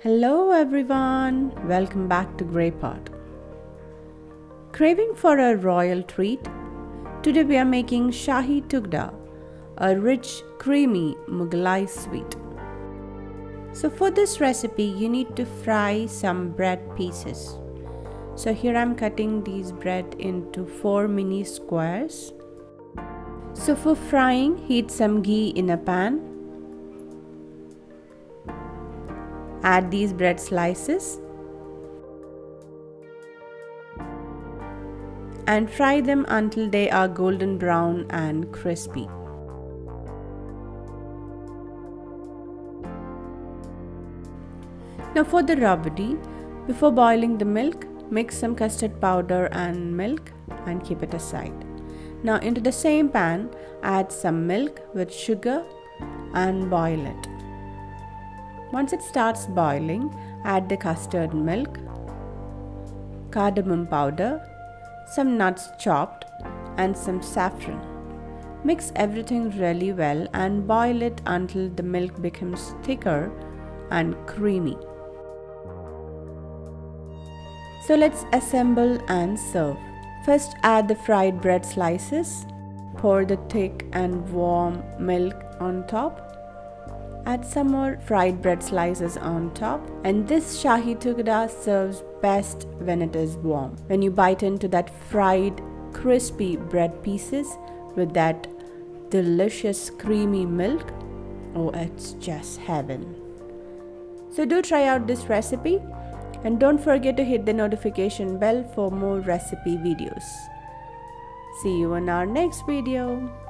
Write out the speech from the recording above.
Hello everyone, welcome back to Grey Pot. Craving for a royal treat? Today we are making Shahi Tukda, a rich, creamy Mughlai sweet. So for this recipe you need to fry some bread pieces. So here I am cutting these bread into 4 mini squares. So for frying, heat some ghee in a pan. Add these bread slices and fry them until they are golden brown and crispy. Now for the rabri, before boiling the milk, mix some custard powder and milk and keep it aside. Now into the same pan, add some milk with sugar and boil it. Once it starts boiling, add the custard milk, cardamom powder, some nuts chopped, and some saffron. Mix everything really well and boil it until the milk becomes thicker and creamy. So let's assemble and serve. First add the fried bread slices, pour the thick and warm milk on top. Add some more fried bread slices on top, and this Shahi Tukda serves best when it is warm. When you bite into that fried, crispy bread pieces with that delicious creamy milk, oh, it's just heaven. So do try out this recipe and don't forget to hit the notification bell for more recipe videos. See you in our next video.